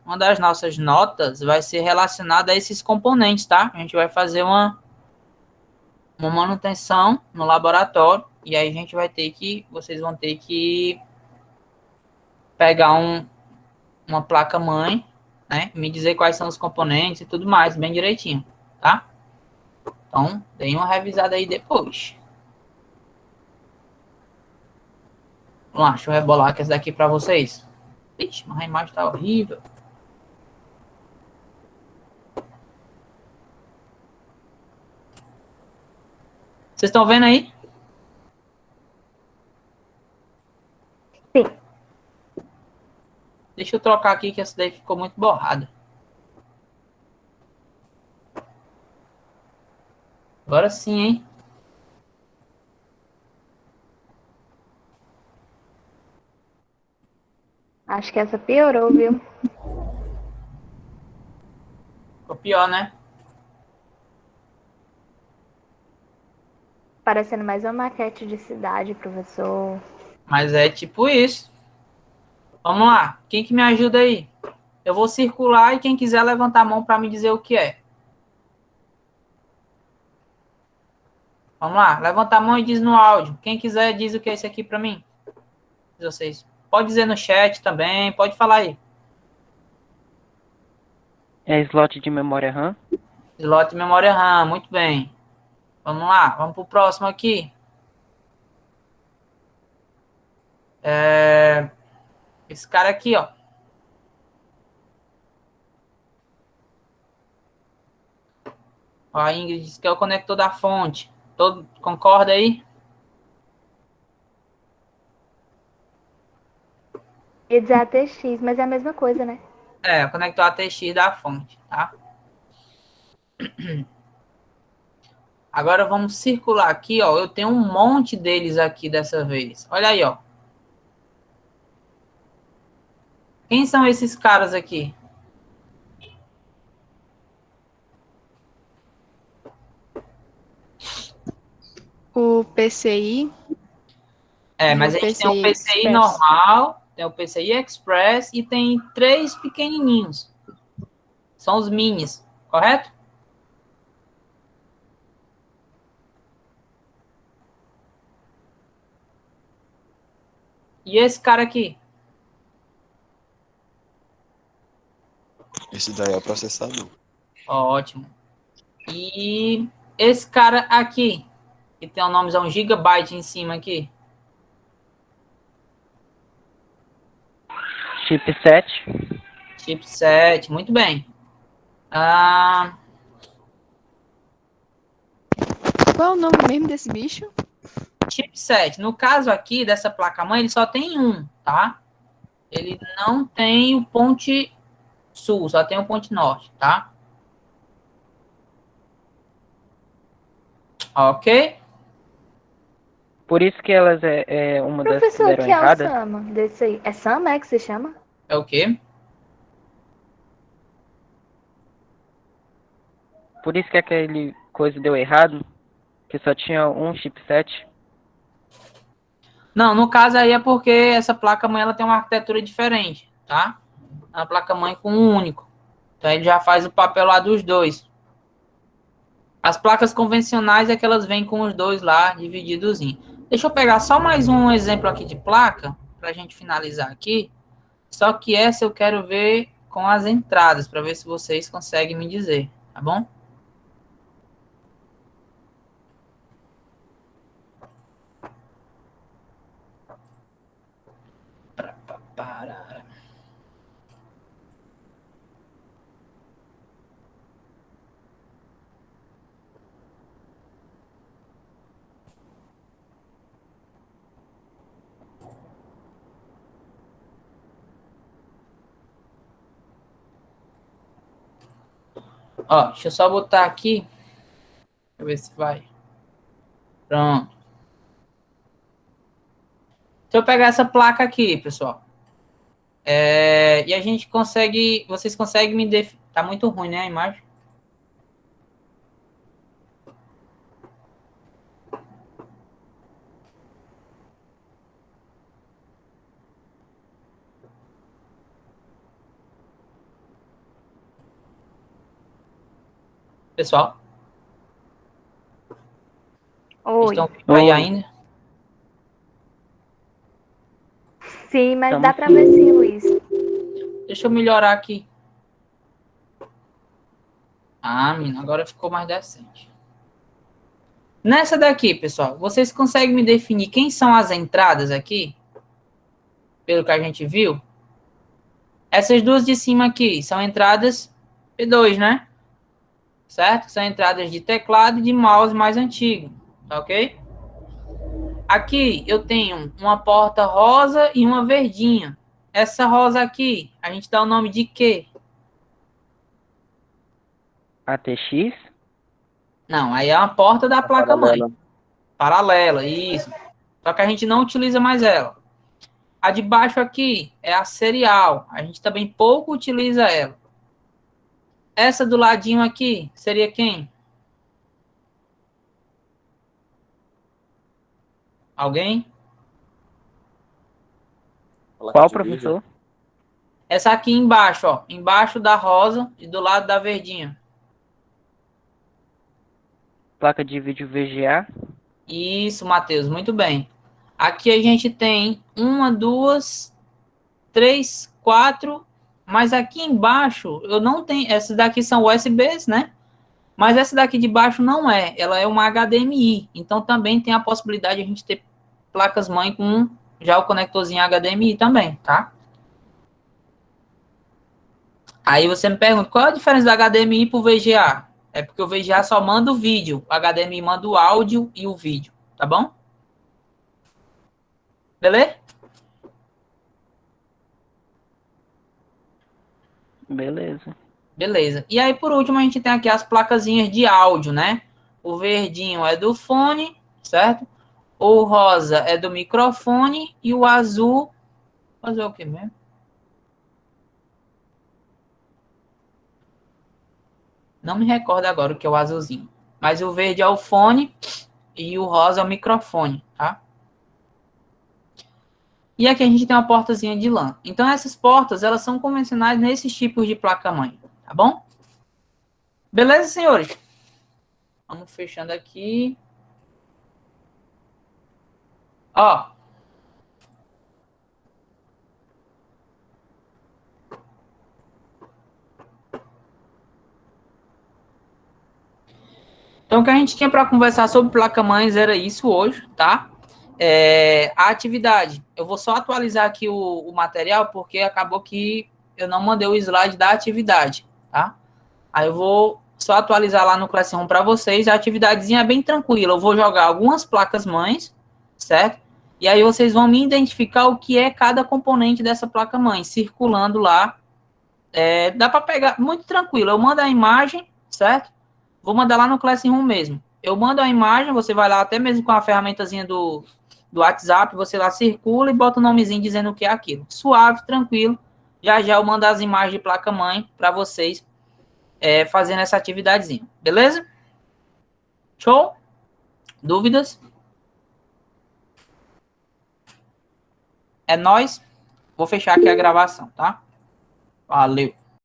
notas vai ser relacionada a esses componentes, tá? A gente vai fazer uma manutenção no laboratório e aí vocês vão ter que pegar uma placa-mãe, né? Me dizer quais são os componentes e tudo mais, bem direitinho, tá? Então, deem uma revisada aí depois. Vamos lá, deixa eu rebolar aqui essa daqui para vocês. Ixi, mas a imagem tá horrível. Vocês estão vendo aí? Sim. Deixa eu trocar aqui que essa daí ficou muito borrada. Agora sim, hein? Acho que essa piorou, viu? Ficou pior, né? Parecendo mais uma maquete de cidade, professor. Mas é tipo isso. Vamos lá. Quem que me ajuda aí? Eu vou circular e quem quiser levantar a mão para me dizer o que é. Vamos lá. Levanta a mão e diz no áudio. Quem quiser diz o que é isso aqui para mim. Vocês. Pode dizer no chat também. Pode falar aí. É slot de memória RAM? Slot de memória RAM. Muito bem. Vamos lá. Vamos pro próximo aqui. Esse cara aqui, ó. A Ingrid disse que é o conector da fonte. Todo concorda aí? Ia dizer ATX, mas é a mesma coisa, né? É, o conector ATX da fonte, tá? Agora vamos circular aqui, ó. Eu tenho um monte deles aqui dessa vez. Olha aí, ó. Quem são esses caras aqui? O PCI. Mas o a gente tem o PCI PCI Express. normal, tem o PCI Express e tem 3 pequenininhos. São os minis, correto? E esse cara aqui? Esse daí é o processador. Ótimo. E esse cara aqui, que tem o nome, é um gigabyte em cima aqui. Chipset. Chipset, muito bem. Qual é o nome mesmo desse bicho? Chipset. No caso aqui, dessa placa-mãe, ele só tem um, tá? Ele não tem o ponte sul, só tem o ponte norte, tá? Ok? Por isso que elas uma das que Professor, o deram que é o errada. SAMA desse aí? É SAMA que se chama? É o quê? Por isso que aquele coisa deu errado, que só tinha um chipset. Não, no caso aí é porque essa placa-mãe ela tem uma arquitetura diferente, tá? É uma placa-mãe com um único. Então ele já faz o papel lá dos dois. As placas convencionais é que elas vêm com os dois lá divididos em. Deixa eu pegar só mais um exemplo aqui de placa, para a gente finalizar aqui. Só que essa eu quero ver com as entradas, para ver se vocês conseguem me dizer, tá bom? Para. Ó, deixa eu só botar aqui. Deixa eu ver se vai. Pronto. Se eu pegar essa placa aqui, pessoal. E a gente consegue... Vocês conseguem me definir... Tá muito ruim, né, a imagem? Pessoal? Oi. Estão aí ainda? Sim, mas Estamos dá pra ver sim, Luiz. Deixa eu melhorar aqui. Menina, agora ficou mais decente. Nessa daqui, pessoal, vocês conseguem me definir quem são as entradas aqui? Pelo que a gente viu? Essas duas de cima aqui são entradas P2, né? Certo? São entradas de teclado e de mouse mais antigo, tá ok? Aqui eu tenho uma porta rosa e uma verdinha. Essa rosa aqui, a gente dá o nome de quê? ATX. Não, aí é uma porta da placa-mãe. Paralela, isso. Só que a gente não utiliza mais ela. A de baixo aqui é a serial. A gente também pouco utiliza ela. Essa do ladinho aqui seria quem? Alguém? Qual, professor? Essa aqui embaixo, ó. Embaixo da rosa e do lado da verdinha. Placa de vídeo VGA. Isso, Matheus, muito bem. Aqui a gente tem 1, 2, 3, 4, mas aqui embaixo eu não tenho. Essas daqui são USBs, né? Mas essa daqui de baixo não é. Ela é uma HDMI. Então também tem a possibilidade de a gente ter placas-mãe com já o conectorzinho HDMI também, tá? Aí você me pergunta, qual é a diferença do HDMI para o VGA? É porque o VGA só manda o vídeo, o HDMI manda o áudio e o vídeo, tá bom? Beleza? Beleza. Beleza. E aí, por último, a gente tem aqui as placazinhas de áudio, né? O verdinho é do fone, certo? O rosa é do microfone e o azul... Fazer o que mesmo? Não me recordo agora o que é o azulzinho. Mas o verde é o fone e o rosa é o microfone, tá? E aqui a gente tem uma portazinha de LAN. Então, essas portas, elas são convencionais nesses tipos de placa-mãe, tá bom? Beleza, senhores? Vamos fechando aqui. Ó. Então, o que a gente tinha para conversar sobre placa-mães era isso hoje, tá? A atividade. Eu vou só atualizar aqui o material, porque acabou que eu não mandei o slide da atividade, tá? Aí eu vou só atualizar lá no Classroom para vocês. A atividadezinha é bem tranquila. Eu vou jogar algumas placas-mães, certo? E aí vocês vão me identificar o que é cada componente dessa placa-mãe, circulando lá. Dá para pegar muito tranquilo. Eu mando a imagem, certo? Vou mandar lá no Classroom mesmo. Eu mando a imagem, você vai lá até mesmo com a ferramentazinha do WhatsApp, você lá circula e bota o nomezinho dizendo o que é aquilo. Suave, tranquilo. Já já eu mando as imagens de placa-mãe para vocês fazendo essa atividadezinha. Beleza? Show? Dúvidas? É nóis. Vou fechar aqui a gravação, tá? Valeu.